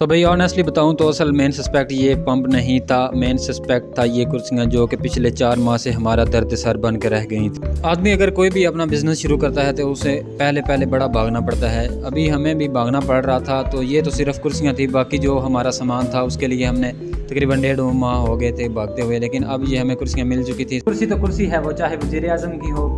تو بھائی آنیسٹلی بتاؤں تو اصل مین سسپیکٹ یہ پمپ نہیں تھا، مین سسپیکٹ تھا یہ کرسیاں جو کہ پچھلے 4 ماہ سے ہمارا درد سر بن کے رہ گئی تھی۔ آدمی اگر کوئی بھی اپنا بزنس شروع کرتا ہے تو اسے پہلے بڑا بھاگنا پڑتا ہے۔ ابھی ہمیں بھی بھاگنا پڑ رہا تھا، تو یہ تو صرف کرسیاں تھی، باقی جو ہمارا سامان تھا اس کے لیے ہم نے تقریباً 1.5 ماہ ہو گئے تھے بھاگتے ہوئے، لیکن اب یہ ہمیں کرسیاں مل چکی تھی۔ کرسی تو کرسی ہے، وہ چاہے وزیر اعظم کی ہو،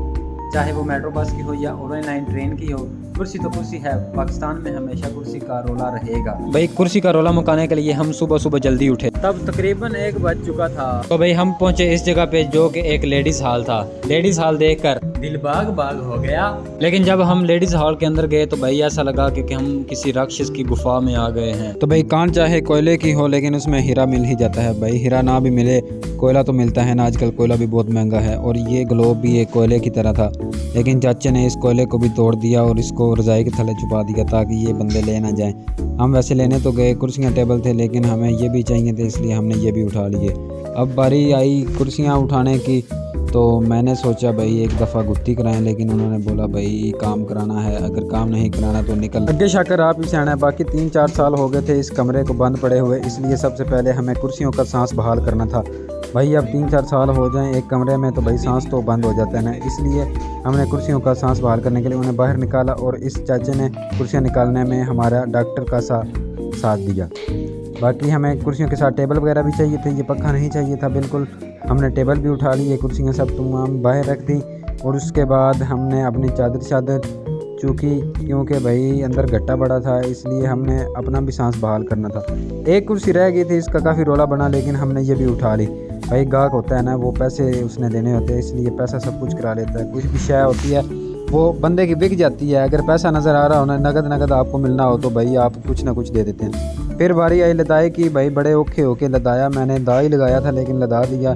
چاہے وہ میٹرو بس کی ہو یا اورائن لائن ٹرین کی ہو، کرسی تو کرسی ہے۔ پاکستان میں ہمیشہ کرسی کا رولا رہے گا۔ بھائی کرسی کا رولا مکانے کے لیے ہم صبح جلدی اٹھے، تب تقریباً 1 بج چکا تھا۔ تو بھائی ہم پہنچے اس جگہ پہ جو کہ ایک لیڈیز ہال تھا۔ لیڈیز ہال دیکھ کر دل باغ ہو گیا، لیکن جب ہم لیڈیز ہال کے اندر گئے تو بھائی ایسا لگا کہ ہم کسی راکشس کی گفا میں آ گئے ہیں۔ تو بھائی کان چاہے کوئلے کی ہو لیکن اس میں ہیرا مل ہی جاتا ہے۔ بھائی ہیرا نہ بھی ملے کوئلہ تو ملتا ہے نا، آج کل کوئلہ بھی بہت مہنگا ہے، اور یہ گلوب بھی ایک کوئلے کی طرح تھا، لیکن چاچے نے اس کوئلے کو بھی توڑ دیا اور اس کو رضائی کے تھلے چھپا دیا تاکہ یہ بندے لے نہ جائیں۔ ہم ویسے لینے تو گئے، کرسیاں ٹیبل تھے، لیکن ہمیں یہ بھی چاہیے تھے، اس لیے ہم نے یہ بھی اٹھا لیے۔ اب باری آئی کرسیاں اٹھانے کی، تو میں نے سوچا بھائی ایک دفعہ گتی کرائیں، لیکن انہوں نے بولا بھائی کام کرانا ہے، اگر کام نہیں کرانا تو نکل۔ اگے شاکر آپ ہی سے آنا ہے۔ باقی 3-4 سال ہو گئے تھے اس کمرے کو بند پڑے ہوئے، اس لیے سب سے پہلے ہمیں کرسیوں کا سانس بحال کرنا تھا۔ بھائی اب 3-4 سال ہو جائیں ایک کمرے میں تو بھائی سانس تو بند ہو جاتا ہے نا، اس لیے ہم نے کرسیوں کا سانس بحال کرنے کے لیے انہیں باہر نکالا، اور اس چاچے نے کرسیاں نکالنے میں ہمارا ڈاکٹر کا ساتھ دیا۔ باقی ہمیں کرسیوں کے ساتھ ٹیبل وغیرہ بھی چاہیے تھے، یہ پکا نہیں چاہیے تھا بالکل۔ ہم نے ٹیبل بھی اٹھا لی، کرسیاں سب تمام باہر رکھ دی، اور اس کے بعد ہم نے اپنی چادر چوکی، کیونکہ بھائی اندر گھٹا بڑا تھا، اس لیے ہم نے اپنا بھی سانس بحال کرنا تھا۔ ایک کرسی رہ گئی تھی، اس کا کافی رولا بنا، لیکن ہم نے یہ بھی اٹھا لی۔ بھائی گاہک ہوتا ہے نا، وہ پیسے اس نے دینے ہوتے ہیں، اس لیے پیسہ سب کچھ کرا لیتا ہے۔ کچھ بھی شے ہوتی ہے وہ بندے کی بک جاتی ہے، اگر پیسہ نظر آ رہا ہو، نگد آپ کو ملنا ہو تو بھائی آپ کچھ نہ کچھ دے دیتے ہیں۔ پھر باری آئی لدائی کی، بھائی بڑے اوکھے ہو کے لدایا، میں نے دا ہی لگایا تھا لیکن لدا دیا۔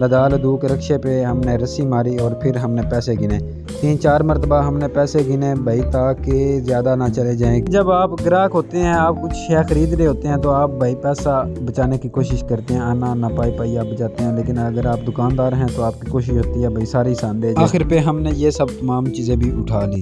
لدو کے رکشے پہ ہم نے رسی ماری اور پھر ہم نے پیسے گنے، 3-4 مرتبہ ہم نے پیسے گنے بھائی، تاکہ زیادہ نہ چلے جائیں۔ جب آپ گراہک ہوتے ہیں، آپ کچھ شے خرید رہے ہوتے ہیں تو آپ بھائی پیسہ بچانے کی کوشش کرتے ہیں، آنا نہ پائی آپ بچاتے ہیں، لیکن اگر آپ دکاندار ہیں تو آپ کی کوشش ہوتی ہے بھائی ساری سان دے جائے۔ آخر پہ ہم نے یہ سب تمام چیزیں بھی اٹھا لی۔